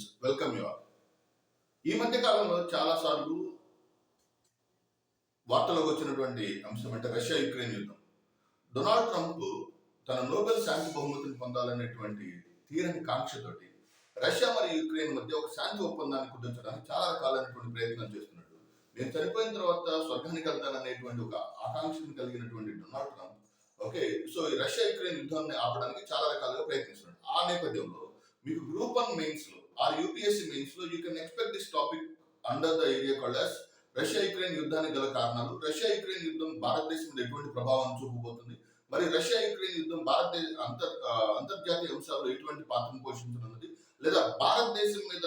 Friends, welcome you all. ఈ మధ్య కాలంలో చాలా సార్లు వార్తలకు వచ్చినటువంటి అంశం అంటే రష్యా యుక్రెయిన్ యుద్ధం. డొనాల్డ్ ట్రంప్ తన నోబెల్ శాంతి బహుమతిని పొందాలనేటువంటి తీరని కాంక్షతోటి రష్యా మరియు యుక్రెయిన్ మధ్య ఒక శాంతి ఒప్పందాన్ని కుదించడానికి చాలా రకాలైనటువంటి ప్రయత్నాలు చేస్తున్నాడు. నేను చనిపోయిన తర్వాత స్వర్గానికి వెళ్తాననేటువంటి ఒక ఆకాంక్షను కలిగినటువంటి డొనాల్డ్ ట్రంప్ సో ఈ రష్యా యుక్రెయిన్ యుద్ధాన్ని ఆపడానికి చాలా రకాలుగా ప్రయత్నిస్తున్నాడు. ఆ నేపథ్యంలో మీకు గ్రూప్ 1 మెయిన్స్ లో ఆర్ యూపీఎస్సీ మెయిన్స్ లో you can expect this topic under the area called as Russia Ukraine యుద్ధానికి గల కారణాలు, రష్యా యుక్రెయిన్ యుద్ధం భారతదేశం మీద ఎటువంటి ప్రభావం చూపబోతుంది, మరి రష్యా యుక్రెయిన్ యుద్ధం భారతదేశ అంతర్జాతీయ అంశాల్లో ఎటువంటి పాత్రను పోషించనున్నది, లేదా భారతదేశం మీద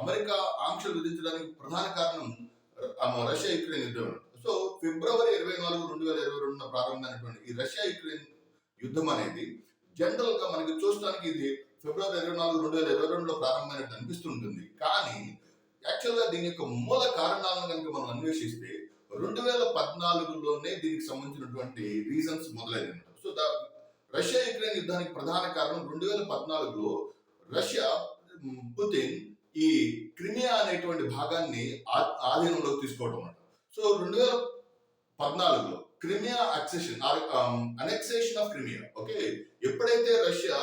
అమెరికా ఆంక్షలు విధించడానికి ప్రధాన కారణం రష్యా యుక్రెయిన్ యుద్ధం. సో ఫిబ్రవరి 24, 2022 ప్రారంభమైనటువంటి ఈ రష్యా యుక్రెయిన్ యుద్ధం అనేది జనరల్ గా మనకి చూడడానికి ఇది ఫిబ్రవరి 24, 2022లో ప్రారంభమైనట్టు అనిపిస్తుంటుంది. కానీ యాక్చువల్ గా దీని యొక్క మూల కారణాలను కనుక మనం అన్వేషిస్తే 2014లోనే దీనికి సంబంధించినటువంటి రీజన్స్ మొదలైనవి. సో రష్యా యుక్రెయిన్ యుద్ధానికి ప్రధాన కారణం 2014లో రష్యా పుతిన్ ఈ క్రిమియా అనేటువంటి భాగాన్ని ఆధీనంలోకి తీసుకోవడం అన్నమాట. సో 2014లో క్రిమియా అనెక్సేషన్ ఆఫ్ క్రిమియా ఎప్పుడైతే రష్యా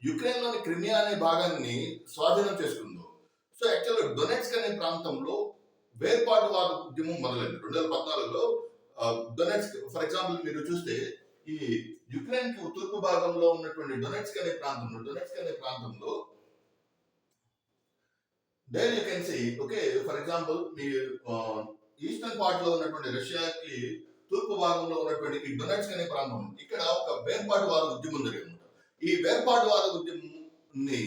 యుక్రెయిన్ లోని క్రిమియా అనే భాగాన్ని స్వాధీనం చేసుకుందో, సో యాక్చువల్గా డొనెట్స్క్ అనే ప్రాంతంలో వేర్పాటువాద ఉద్యమం మొదలైంది 2014లో. డొనెట్స్క్ ఫర్ ఎగ్జాంపుల్ మీరు చూస్తే ఈ యుక్రెయిన్ కి తూర్పు భాగంలో ఉన్నటువంటి డొనెట్స్క్ అనే ప్రాంతంలో there you can see for example మీ ఈస్టర్న్ పార్ట్ లో ఉన్నటువంటి రష్యాకి తూర్పు భాగంలో ఉన్నటువంటి ఈ డొనెట్స్క్ అనే ప్రాంతం ఇక్కడ ఒక వేర్పాటువాద ఉద్యమం జరిగింది. ఈ వేర్పాటువాద ఉద్యమాన్ని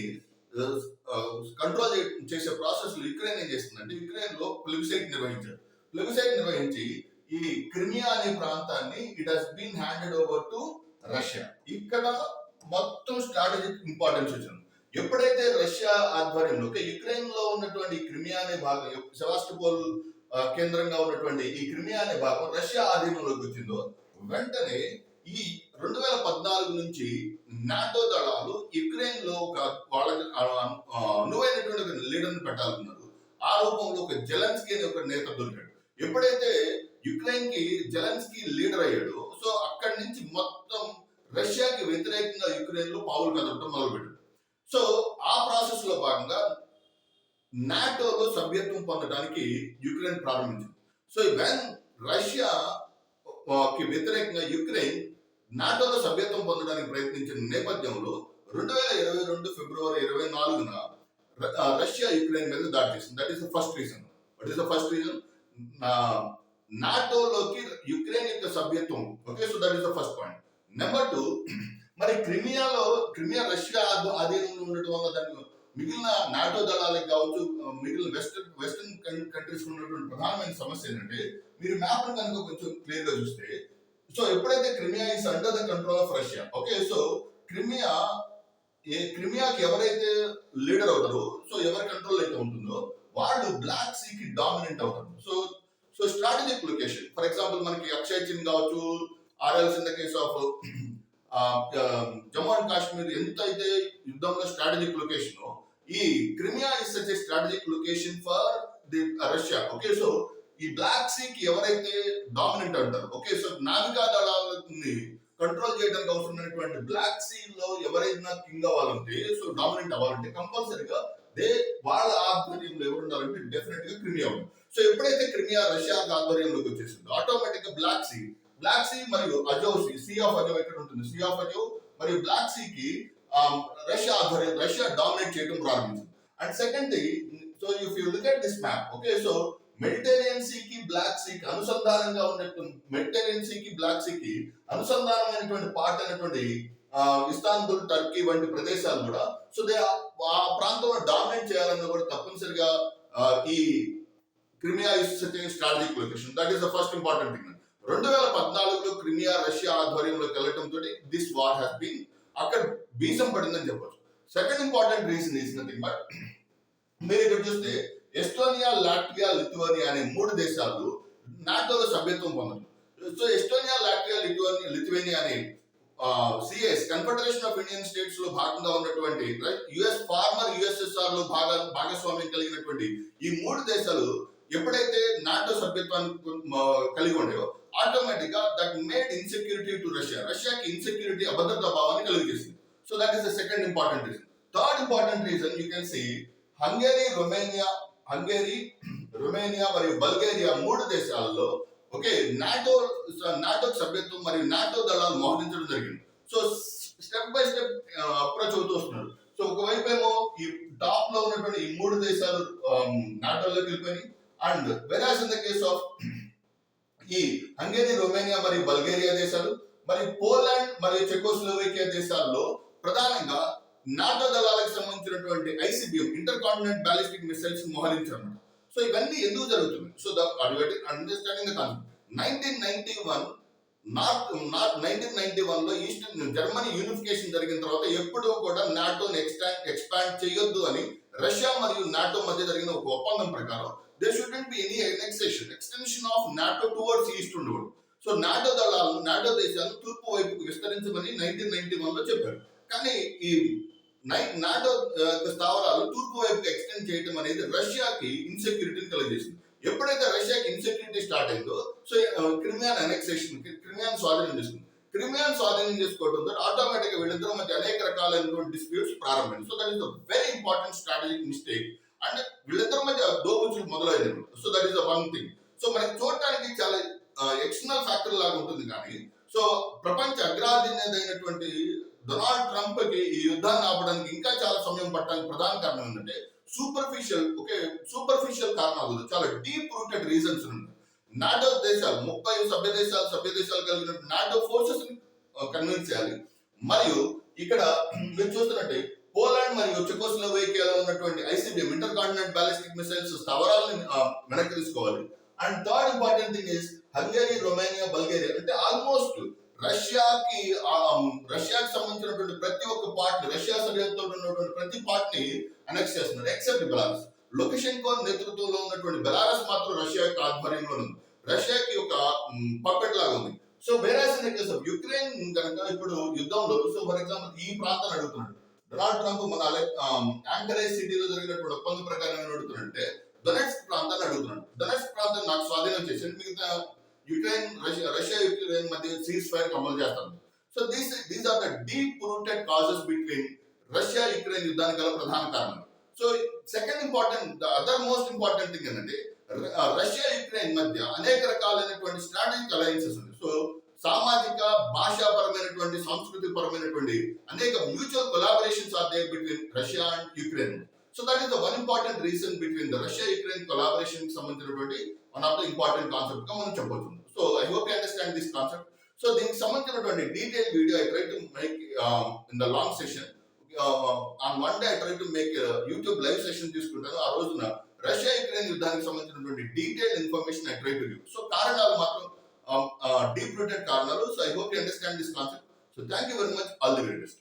కంట్రోల్ చేసే ప్రాసెస్ లో యుక్రెయిన్ ఏం చేస్తుందంటే యుక్రెయిన్ లో ప్లెబిసైట్ నిర్వహించి ఈ క్రిమియా అనే ప్రాంతాన్ని it has been handed over to Russia. ఇక్కడ మొత్తం స్ట్రాటజిక్ ఇంపార్టెన్స్ వచ్చింది. ఎప్పుడైతే రష్యా ఆధ్వర్యంలో యుక్రెయిన్ లో ఉన్నటువంటి క్రిమియా అనే భాగం, సెవాస్టోపోల్ కేంద్రంగా ఉన్నటువంటి ఈ క్రిమియా అనే భాగం రష్యా ఆధీనంలోకి వచ్చిందో, వెంటనే ఈ 2014 నుంచి నాటో దళాలు యుక్రెయిన్ లో వాళ్ళకి అనువైనటువంటి లీడర్ని పెట్టాలన్నారు. ఆ రూపంలో ఒక జెలెన్స్కీ అనే ఒక నేత దొరికాడు. ఎప్పుడైతే యుక్రెయిన్ కి జెలెన్స్కీ లీడర్ అయ్యాడో, సో అక్కడి నుంచి మొత్తం రష్యాకి వ్యతిరేకంగా యుక్రెయిన్ లో పావులు కదలటం మొదలుపెట్టాడు. సో ఆ ప్రాసెస్ లో భాగంగా నాటోలో సభ్యత్వం పొందడానికి యుక్రెయిన్ ప్రారంభించింది. సో వెన్ రష్యాకి వ్యతిరేకంగా యుక్రెయిన్ నాటోలో సభ్యత్వం పొందడానికి ప్రయత్నించిన నేపథ్యంలో 2022 ఫిబ్రవరి 24న రష్యా యుక్రెయిన్ మీద దాడి చేసింది. That is the first reason. నాటోలోకి యుక్రెయిన్ యొక్క సభ్యత్వం. So that is the first point. Number 2, మరి క్రిమియా రష్యా అధీనంలో ఉండటం వల్ల దానికి మిగిలిన నాటో దళాలకు కావచ్చు, మిగిలిన వెస్టర్న్ కంట్రీస్ ఉన్నటువంటి ప్రధానమైన సమస్య ఏంటంటే, మీరు మ్యాప్ కనుక కొంచెం క్లియర్ గా చూస్తే, సో ఎప్పుడైతే Crimea is under the control of Russia, so క్రిమియాకి ఎవరైతే లీడర్ అవుతారో, సో ఎవరి కంట్రోల్ అయితే ఉంటుందో వాళ్ళు బ్లాక్ సీ కి డామినెంట్ అవుతారు. So strategic location, for example మనకి అక్షయ్ చిన్ కావచ్చు, or else in the case of Jammu and Kashmir ఎంత అయితే యుద్ధంలో స్ట్రాటజిక్ లొకేషన్, ఈ Crimea is such a strategic location for the Russia. So ఈ బ్లాక్ సీ కి ఎవరైతే డామినెంట్ అంటారు, సో నావికా దళాలని కంట్రోల్ చేయడానికి అవసరమైనటువంటి బ్లాక్ సీ లో ఎవరైనా కింగ్ అవ్వాలంటే, సో డామినెంట్ అవ్వాలంటే కంపల్సరీగా వాళ్ళ ఆధ్వర్యంలో ఎవరు ఉండాలంటే డెఫినెట్ గా క్రిమియా ఉంది. సో ఎప్పుడైతే క్రిమియా రష్యా ఆధ్వర్యంలోకి వచ్చేసిందో, ఆటోమేటిక్ గా బ్లాక్ సీ మరియు అజో సీ ఆఫ్ అజో ఎక్కడ ఉంటుంది, సీ ఆఫ్ అజో మరియు బ్లాక్ సీ కి రష్యా డామినేట్ చేయడం ప్రారంభించింది. And second thing, so if you look at this map, so Mediterranean sea కి బ్లాక్ సీ కి అనుసంధానంగా ఉన్నటువంటి మెడిటరేనియన్ సీ కి బ్లాక్ సీ కి అనుసంధానమైనటువంటి పార్ట్ అయినటువంటి ఇస్తాన్బుల్, టర్కీ వంటి ప్రదేశాలు కూడా, సో ఆ ప్రాంతంలో డామినేట్ చేయాలన్నా కూడా తప్పనిసరిగా ఈ Crimea is strategic location. That is the first important thing. 2014లో క్రిమియా రష్యా ఆధ్వర్యంలోకి వెళ్ళటంతో దిస్ వార్ హ్యాస్ బీన్ అక్కడ బీజం పడిందని చెప్పొచ్చు. Second important reason is nothing but, మీరు ఇక్కడ చూస్తే ఎస్టోనియా, లాట్వియా, లిథువేనియా అనే 3 దేశాలు నాటోలో సభ్యత్వం పొందడం. సో ఎస్టోనియా, లాట్వియా, లిథువేనియా అనే CS confederation of Indian states లో భాగంగా ఉన్నటువంటి యుఎస్ ఫార్మర్ యుఎస్ఎస్ఆర్ లో భాగస్వామ్యం కలిగినటువంటి ఈ మూడు దేశాలు ఎప్పుడైతే నాటో సభ్యత్వాన్ని కలిగి ఉండేవో ఆటోమేటిక్ గా దట్ మేడ్ ఇన్సెక్యూరిటీ టు రష్యాకి ఇన్సెక్యూరిటీ అభద్రతా భావాన్ని కలిగజేసింది. So that is the second important reason. Third important reason you can see Hungary, Romania మరియు బల్గేరియా మూడు దేశాలలో ఓకే నాటో సభ్యత్వం మరియు నాటో దళాలు మోహరించడం జరిగింది. So step by step approach అవుతూ వస్తున్నారు. సో ఒకవైపు ఏమో ఈ టాప్ లో ఉన్నటువంటి ఈ మూడు దేశాలు నాటోలోకి వెళ్ళిపోయి and వెరాస్ in the case of ఈ హంగేరీ, రొమేనియా మరియు బల్గేరియా దేశాలు మరియు పోలాండ్ మరియు చెకోస్లోవేకియా దేశాల్లో ప్రధానంగా నాటో దళాలకు సంబంధించినటువంటి ఐసిబిఎం ఇంటర్ కాంటినెంట్ బ్యాలిస్టిక్ మిసైల్స్ మోహరించారు. సో ఇవన్నీ ఎందుకు జరుగుతుంది? సో అండర్స్టాండింగ్ ద కాన్సెప్ట్ 1991 లో ఈస్టర్న్ జర్మనీ యూనిఫికేషన్ జరిగిన తర్వాత ఎప్పుడూ కూడా నాటోని ఎక్స్పాండ్ చేయొద్దు అని రష్యా మరియు నాటో మధ్య జరిగిన ఒక ఒప్పందం ప్రకారం there shouldn't be any extension of NATO towards east ఉండేవాడు. సో నాటో దళాలను, నాటో దేశాలను తూర్పు వైపుకు విస్తరించమని 1991 లో చెప్పారు. కానీ ఈ నాటో స్థావరాలు తూర్పు వైపుకి ఎక్స్టెండ్ చేయడం అనేది రష్యాకి ఇన్సెక్యూరిటీని కలిగజేసింది. ఎప్పుడైతే రష్యాకి ఇన్సెక్యూరిటీ స్టార్ట్ అయిందో సో క్రిమియాను స్వాధీనం చేసుకోవడంతో ఆటోమేటిక్ గా వీళ్ళిద్దరి మధ్య అనేక రకాలైనటువంటి డిస్ప్యూట్స్ ప్రారంభమైంది. So that is the very important strategic mistake and వీళ్ళిద్దరి మధ్య దోబుచ్చులు మొదలైనవి. So that is the one thing. So మనకి చూడటానికి చాలా ఎక్స్టర్నల్ ఫ్యాక్టర్ లాగా ఉంటుంది కానీ సో ప్రపంచ అగ్రాధినేతైనటువంటి డొనాల్డ్ ట్రంప్ కి ఈ యుద్ధాన్ని ఆపడానికి ఇంకా చాలా సమయం పట్టడానికి ప్రధాన కారణం ఏంటంటే సూపర్ఫిషియల్ కారణాలు, చాలా డీప్ రూటెడ్ రీజన్స్ ఉన్నాయి. నాటో దేశాలు 30 సభ్య దేశాలు కలిగిన నాటో ఫోర్సెస్ కన్విన్స్ చేయాలి. మరియు ఇక్కడ మీరు చూస్తున్నట్టే పోలాండ్ మరియు చెకోస్లోవేకియాలో ఉన్నటువంటి ఐసిబిఎం ఇంటర్ కాంటినెంట్ బ్యాలిస్టిక్ మిసైల్స్ స్థావరాలను వెనక్కి తీసుకోవాలి. And third important thing is Hungary, Romania, Bulgaria అంటే ఆల్మోస్ట్ రష్యాకి సంబంధించినటువంటి ప్రతి ఒక్క పార్ట్, రష్యా సరిహద్దుతో ఉన్నటువంటి ప్రతి పార్ట్ ని అనెక్స్ చేస్తున్నారు ఎక్సెప్ట్ బెలారస్. లొకషెన్కో నేతృత్వంలో ఉన్నటువంటి బెలారస్ మాత్రం రష్యా యొక్క ఆధ్వర్యంలో ఉంది. రష్యాకి ఒక పప్పెట్ లాగా ఉంది. So వేరాస్ in the case of Ukraine కనుక ఇప్పుడు యుద్ధంలో సో ఫర్ ఎగ్జాంపుల్ ఈ ప్రాంతాన్ని అడుగుతున్నాడు డొనాల్డ్ ట్రంప్, మన యాంకరేజ్ సిటీలో జరిగినటువంటి ఒప్పందం ప్రకారం ఏం అడుగుతున్నాడంటే డొనెట్స్క్ ప్రాంతాన్ని అడుగుతున్నాడు. డొనెట్స్క్ ప్రాంతాన్ని నాకు స్వాధీనం చేసి మిగతా రష్యా యుక్రెయిన్ మధ్య సీజ్ ఫైర్ అమలు చేస్తాను. So these are the deep rooted causes between Russia Ukraine యుద్ధానికి గల ప్రధాన కారణం. So second important, the other most important thing ఏంటంటే రష్యా యుక్రెయిన్ మధ్య అనేక రకాలైనటువంటి స్ట్రాటజిక్ అలయన్సెస్ ఉన్నాయి. సో సామాజిక, భాషాపరమైనటువంటి, సంస్కృతి పరమైనటువంటి అనేక mutual collaborations are there between Russia and Ukraine. So that is the one important reason between the Russia Ukraine collaboration కి సంబంధించినటువంటి one of the important concept గా మనం చెప్పవచ్చు. So I hope you understand this concept. So దీనికి సంబంధించినటువంటి detail video I try to make in the long session. On one day I try to make YouTube live session తీసుకుంటాను. ఆ రోజున Russia Ukraine యుద్ధానికి సంబంధించినటువంటి detail information I try to give. So కారణాలు మాత్రం deep rooted కారణాలు. So I hope you understand this concept. So thank you very much. All the very best.